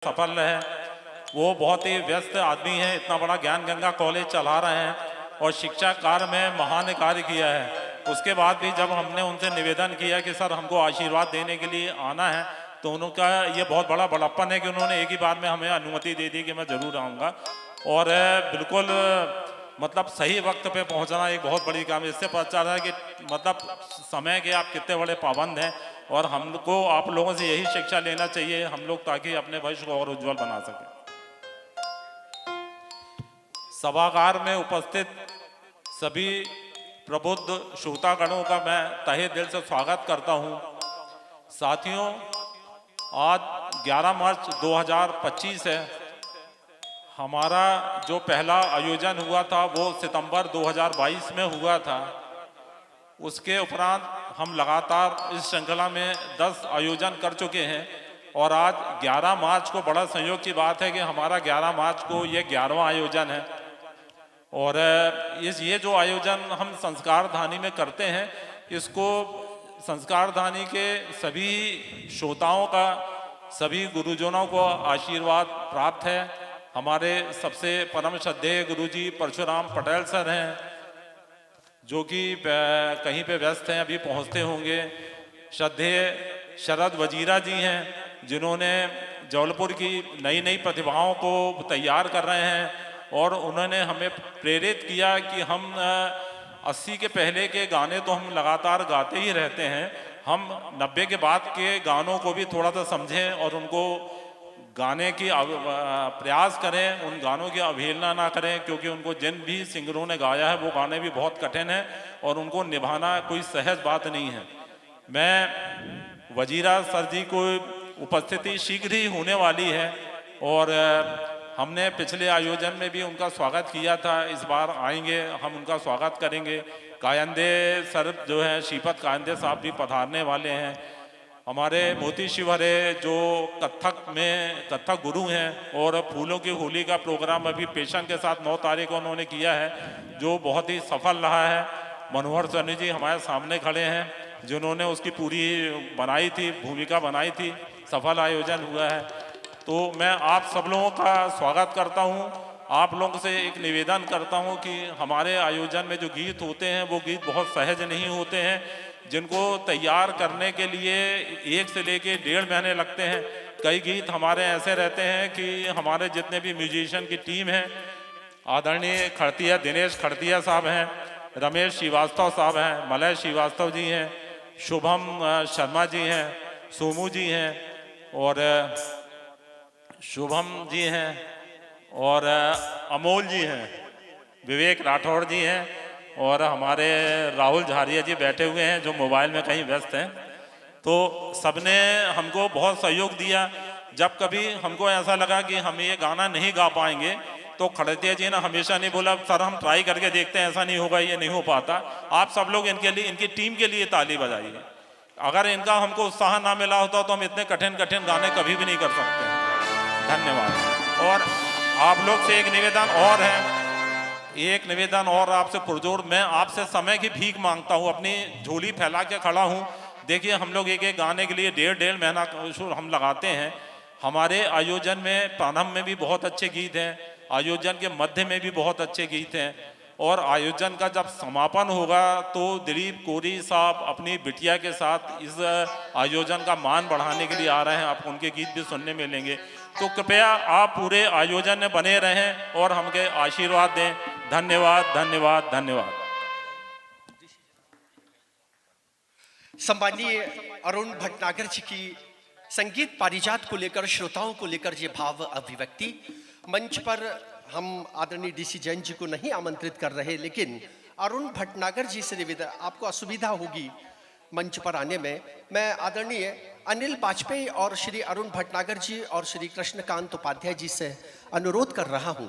सफल रहे। वो बहुत ही व्यस्त आदमी हैं, इतना बड़ा ज्ञान गंगा कॉलेज चला रहे हैं और शिक्षा कार्य में महान कार्य किया है। उसके बाद भी जब हमने उनसे निवेदन किया कि सर हमको आशीर्वाद देने के लिए आना है, तो उनका ये बहुत बड़ा बड़प्पन है कि उन्होंने एक ही बार में हमें अनुमति दे दी कि मैं ज़रूर आऊँगा। और बिल्कुल मतलब सही वक्त पे पहुंचना एक बहुत बड़ी काम है। इससे पता चल रहा है कि मतलब समय के आप कितने बड़े पाबंद हैं, और हमको आप लोगों से यही शिक्षा लेना चाहिए हम लोग, ताकि अपने भविष्य को और उज्जवल बना सकें। सभागार में उपस्थित सभी प्रबुद्ध श्रोतागणों का मैं तहे दिल से स्वागत करता हूं। साथियों, आज 11 मार्च 2025 है। हमारा जो पहला आयोजन हुआ था वो सितंबर 2022 में हुआ था। उसके उपरांत हम लगातार इस श्रृंखला में 10 आयोजन कर चुके हैं, और आज 11 मार्च को बड़ा संयोग की बात है कि हमारा 11 मार्च को ये 11वां आयोजन है। और ये जो आयोजन हम संस्कार धानी में करते हैं, इसको संस्कार धानी के सभी श्रोताओं का, सभी गुरुजनों को आशीर्वाद प्राप्त है। हमारे सबसे परम श्रद्धेय गुरुजी परशुराम पटेल सर हैं, जो कि कहीं पे व्यस्त हैं, अभी पहुंचते होंगे। श्रद्धेय शरद वजीरा जी हैं, जिन्होंने जबलपुर की नई नई प्रतिभाओं को तैयार कर रहे हैं, और उन्होंने हमें प्रेरित किया कि हम 80 के पहले के गाने तो हम लगातार गाते ही रहते हैं, हम 90 के बाद के गानों को भी थोड़ा सा समझें और उनको गाने की प्रयास करें, उन गानों की अवहेलना ना करें, क्योंकि उनको जिन भी सिंगरों ने गाया है वो गाने भी बहुत कठिन हैं और उनको निभाना कोई सहज बात नहीं है। मैं वजीरा सर जी को उपस्थिति शीघ्र ही होने वाली है, और हमने पिछले आयोजन में भी उनका स्वागत किया था, इस बार आएंगे हम उनका स्वागत करेंगे। कायंदे सर जो है, श्रीपद कायंदे साहब भी पधारने वाले हैं। हमारे मोती शिवहरे जो कथक गुरु हैं, और फूलों की होली का प्रोग्राम अभी पेशन के साथ 9 तारीख को उन्होंने किया है, जो बहुत ही सफल रहा है। मनोहर सन्नी जी हमारे सामने खड़े हैं, जिन्होंने उसकी पूरी बनाई थी, भूमिका बनाई थी, सफल आयोजन हुआ है। तो मैं आप सब लोगों का स्वागत करता हूं। आप लोगों से एक निवेदन करता हूं कि हमारे आयोजन में जो गीत होते हैं वो गीत बहुत सहज नहीं होते हैं, जिनको तैयार करने के लिए 1 से लेके 1.5 महीने लगते हैं। कई गीत हमारे ऐसे रहते हैं कि हमारे जितने भी म्यूजिशियन की टीम है, आदरणीय खड़तिया दिनेश खड़तिया साहब हैं, रमेश श्रीवास्तव साहब हैं, मलय श्रीवास्तव जी हैं, शुभम शर्मा जी हैं, सोमू जी हैं, और शुभम जी हैं, और अमोल जी हैं, विवेक राठौड़ जी हैं, और हमारे राहुल झारिया जी बैठे हुए हैं जो मोबाइल में कहीं व्यस्त हैं। तो सबने हमको बहुत सहयोग दिया। जब कभी हमको ऐसा लगा कि हम ये गाना नहीं गा पाएंगे, तो खड़तिया जी ने हमेशा नहीं बोला सर हम ट्राई करके देखते हैं, ऐसा नहीं होगा, ये नहीं हो पाता। आप सब लोग इनके लिए, इनकी टीम के लिए ताली बजाइए। अगर इनका हमको उत्साह ना मिला होता तो हम इतने कठिन कठिन गाने कभी भी नहीं कर सकते हैं। धन्यवाद। और आप लोग से एक निवेदन और है, एक निवेदन और आपसे पुरजोर, मैं आपसे समय की भीख मांगता हूँ, अपनी झोली फैला के खड़ा हूँ। देखिए हम लोग एक एक गाने के लिए 1.5 महीना हम लगाते हैं। हमारे आयोजन में प्रारंभ में भी बहुत अच्छे गीत हैं, आयोजन के मध्य में भी बहुत अच्छे गीत हैं, और आयोजन का जब समापन होगा तो दिलीप कोरी साहब अपनी बिटिया के साथ इस आयोजन का मान बढ़ाने के लिए आ रहे हैं, आप उनके गीत भी सुनने मिलेंगे। तो कृपया आप पूरे आयोजन में बने रहें और हमके आशीर्वाद दें। धन्यवाद धन्यवाद धन्यवाद। सम्मानीय अरुण भटनागर जी की संगीत पारिजात को लेकर, श्रोताओं को लेकर ये भाव अभिव्यक्ति, मंच पर हम आदरणीय डीसी जैन जी को नहीं आमंत्रित कर रहे, लेकिन अरुण भटनागर जी से निवेदन, आपको असुविधा होगी मंच पर आने में। मैं आदरणीय अनिल वाजपेयी और श्री अरुण भटनागर जी और श्री कृष्णकांत उपाध्याय जी से अनुरोध कर रहा हूं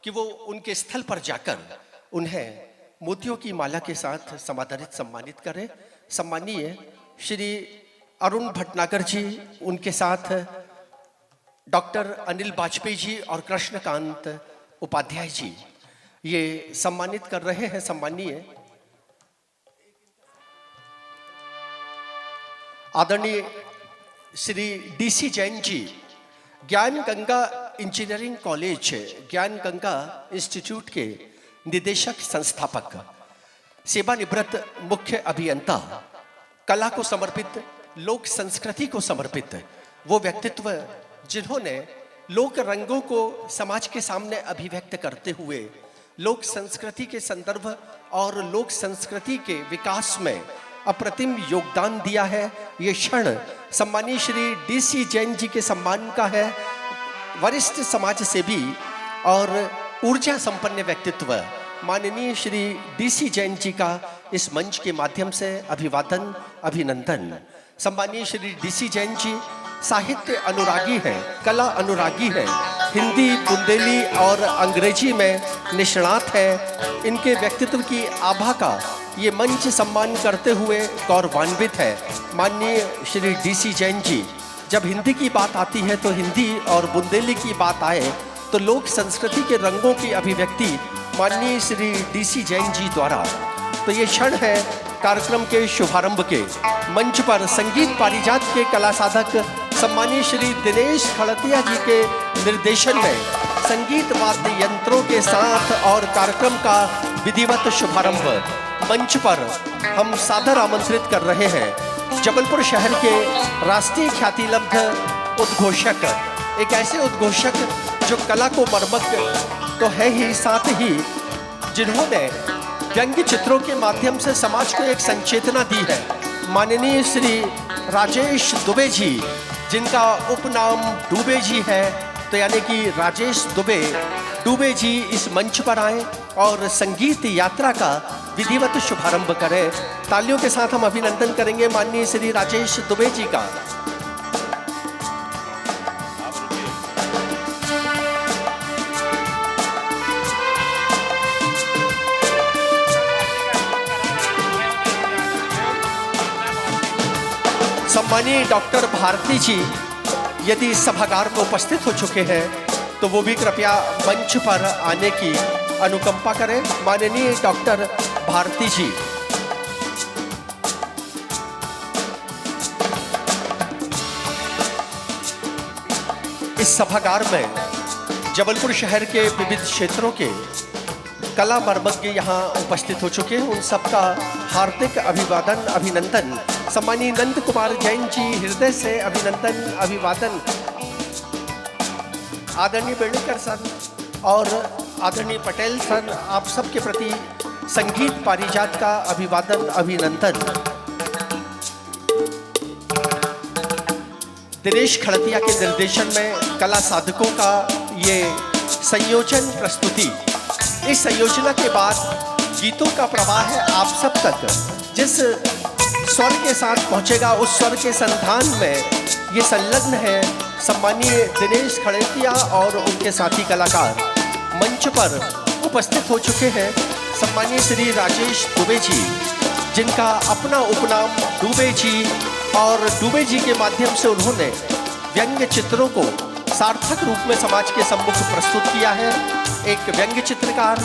कि वो उनके स्थल पर जाकर उन्हें मोतियों की माला के साथ समादरित सम्मानित करें। सम्मानीय श्री अरुण भटनागर जी, उनके साथ डॉक्टर अनिल वाजपेयी जी और कृष्णकांत उपाध्याय जी ये सम्मानित कर रहे हैं। सम्मानीय आदरणीय श्री डीसी जैन जी ज्ञान गंगा इंजीनियरिंग कॉलेज, ज्ञान गंगा इंस्टीट्यूट के निदेशक संस्थापक, सेवानिवृत्त मुख्य अभियंता, कला को समर्पित, लोक संस्कृति को समर्पित वो व्यक्तित्व जिन्होंने लोक रंगों को समाज के सामने अभिव्यक्त करते हुए लोक संस्कृति के संदर्भ और लोक संस्कृति के विकास में अप्रतिम योगदान दिया है। ये क्षण सम्मानीय श्री DC जैन जी के सम्मान का है। वरिष्ठ समाज सेवी और ऊर्जा संपन्न व्यक्तित्व माननीय श्री DC जैन जी का इस मंच के माध्यम से अभिवादन, अभिनंदन। सम्मानीय श्री DC जैन जी साहित्य अनुरागी हैं, कला अनुरागी हैं, हिंदी, बुंदेली और अंग्रेजी में निष्णात हैं। इनके व्यक्तित्व की आभा का ये मंच सम्मान करते हुए गौरवान्वित है। माननीय श्री DC जैन जी, जब हिंदी की बात आती है तो हिंदी और बुंदेली की बात आए तो लोक संस्कृति के रंगों की अभिव्यक्ति माननीय श्री DC जैन जी द्वारा। तो ये क्षण है कार्यक्रम के शुभारंभ के। मंच पर संगीत पारिजात के कला साधक सम्मानीय श्री दिनेश खड़तिया जी के निर्देशन में संगीत वाद्य यंत्रों के साथ और कार्यक्रम का विधिवत शुभारंभ मंच पर हम सादर आमंत्रित कर रहे हैं जबलपुर शहर के राष्ट्रीय ख्याति लब्ध उद्घोषक, एक ऐसे उद्घोषक जो कला को मर्मज्ञ तो है ही, साथ ही जिन्होंने व्यंग्य चित्रों के माध्यम से समाज को एक संचेतना दी है। माननीय श्री राजेश दुबे जी, जिनका उपनाम दुबे जी है, तो यानी कि राजेश दुबे जी इस मंच पर आए और संगीत यात्रा का विधिवत शुभारंभ करें। तालियों के साथ हम अभिनंदन करेंगे माननीय श्री राजेश दुबे जी का। सम्मानीय डॉक्टर भारती जी यदि सभागार में उपस्थित हो चुके हैं तो वो भी कृपया मंच पर आने की अनुकंपा करें। माननीय डॉक्टर भारती जी, इस सभागार में जबलपुर शहर के विविध क्षेत्रों के कला मर्मज्ञ यहाँ उपस्थित हो चुके हैं। उन सबका हार्दिक अभिवादन, अभिनंदन। सम्मानीय नंद कुमार जैन जी, हृदय से अभिनंदन, अभिवादन। आदरणीय बेड़ेकर सर और आदरणीय पटेल सर, आप सबके प्रति संगीत पारिजात का अभिवादन, अभिनंदन। दिनेश खड़तिया के निर्देशन में कला साधकों का ये संयोजन प्रस्तुति, इस संयोजना के बाद गीतों का प्रवाह है आप सब तक। जिस स्वर के साथ पहुंचेगा उस स्वर के संधान में ये संलग्न है सम्मानीय दिनेश खड़तिया और उनके साथी कलाकार। मंच पर उपस्थित हो चुके हैं सम्मानीय श्री राजेश दुबे जी, जिनका अपना उपनाम दुबे जी, और दुबे जी के माध्यम से उन्होंने व्यंग्य चित्रों को सार्थक रूप में समाज के सम्मुख प्रस्तुत किया है। एक व्यंग्य चित्रकार,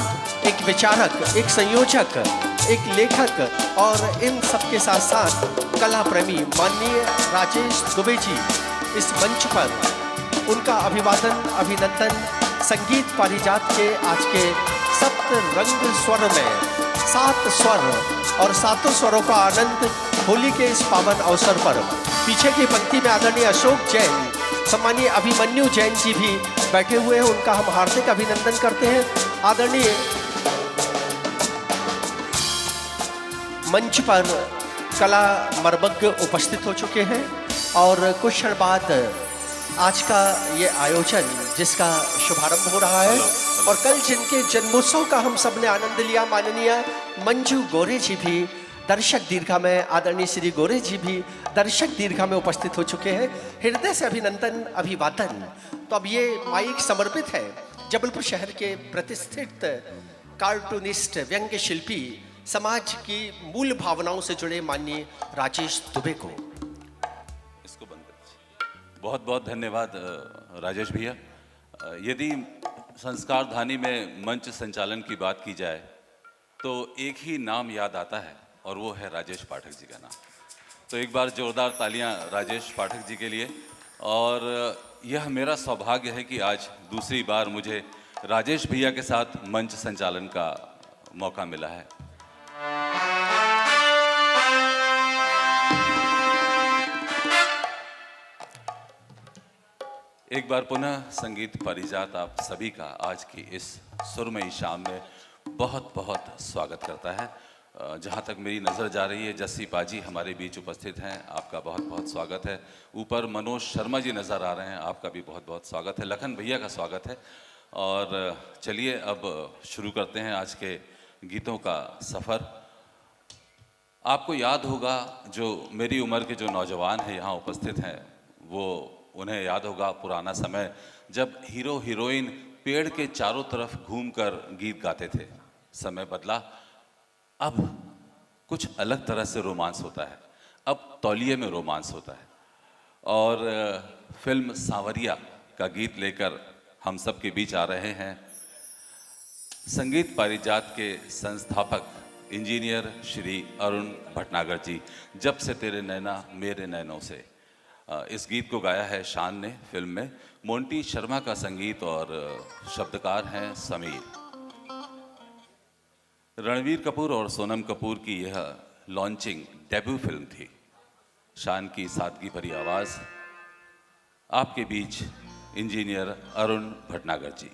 एक विचारक, एक संयोजक, एक लेखक और इन सब के साथ साथ कला प्रेमी माननीय राजेश दुबे जी इस मंच पर, उनका अभिवादन, अभिनंदन। संगीत पारिजात के आज के सप्त रंग स्वर में 7 स्वर और सातों स्वरों का आनंद होली के इस पावन अवसर पर। पीछे की पंक्ति में आदरणीय अशोक जैन, सम्मानीय अभिमन्यु जैन जी भी बैठे हुए हैं, उनका हम हार्दिक अभिनंदन करते हैं। आदरणीय मंच पर कला मर्मज्ञ उपस्थित हो चुके हैं और कुछ क्षण बाद आज का ये आयोजन जिसका शुभारंभ हो रहा है और कल जिनके जन्मोत्सव का हम सब ने आनंद लिया, माननीय मंजू गोरे जी भी दर्शक दीर्घा में, आदरणीय श्री गोरे जी भी दर्शक दीर्घा में उपस्थित हो चुके हैं। हृदय से अभिनंदन, अभिवादन। तो अब ये माइक समर्पित है जबलपुर शहर के प्रतिष्ठित कार्टूनिस्ट, व्यंग्य शिल्पी, समाज की मूल भावनाओं से जुड़े माननीय राजेश दुबे को। इसको बंद कर। बहुत बहुत धन्यवाद राजेश भैया। यदि संस्कार धानी में मंच संचालन की बात की जाए तो एक ही नाम याद आता है और वो है राजेश पाठक जी का नाम। तो एक बार जोरदार तालियां राजेश पाठक जी के लिए। और यह मेरा सौभाग्य है कि आज दूसरी बार मुझे राजेश भैया के साथ मंच संचालन का मौका मिला है। एक बार पुनः संगीत पारिजात आप सभी का आज की इस सुरमई शाम में बहुत बहुत स्वागत करता है। जहाँ तक मेरी नज़र जा रही है, जस्सी पाजी हमारे बीच उपस्थित हैं, आपका बहुत बहुत स्वागत है। ऊपर मनोज शर्मा जी नज़र आ रहे हैं, आपका भी बहुत बहुत स्वागत है। लखन भैया का स्वागत है। और चलिए अब शुरू करते हैं आज के गीतों का सफ़र। आपको याद होगा, जो मेरी उम्र के जो नौजवान हैं यहाँ उपस्थित हैं, वो उन्हें याद होगा पुराना समय जब हीरो हीरोइन पेड़ के चारों तरफ घूमकर गीत गाते थे। समय बदला, अब कुछ अलग तरह से रोमांस होता है, अब तौलिए में रोमांस होता है। और फिल्म सांवरिया का गीत लेकर हम सब के बीच आ रहे हैं संगीत पारिजात के संस्थापक इंजीनियर श्री अरुण भटनागर जी। जब से तेरे नैना मेरे नैनों से, इस गीत को गाया है शान ने फिल्म में। मोंटी शर्मा का संगीत और शब्दकार हैं समीर। रणवीर कपूर और सोनम कपूर की यह लॉन्चिंग डेब्यू फिल्म थी। शान की सादगी भरी आवाज़, आपके बीच इंजीनियर अरुण भटनागर जी।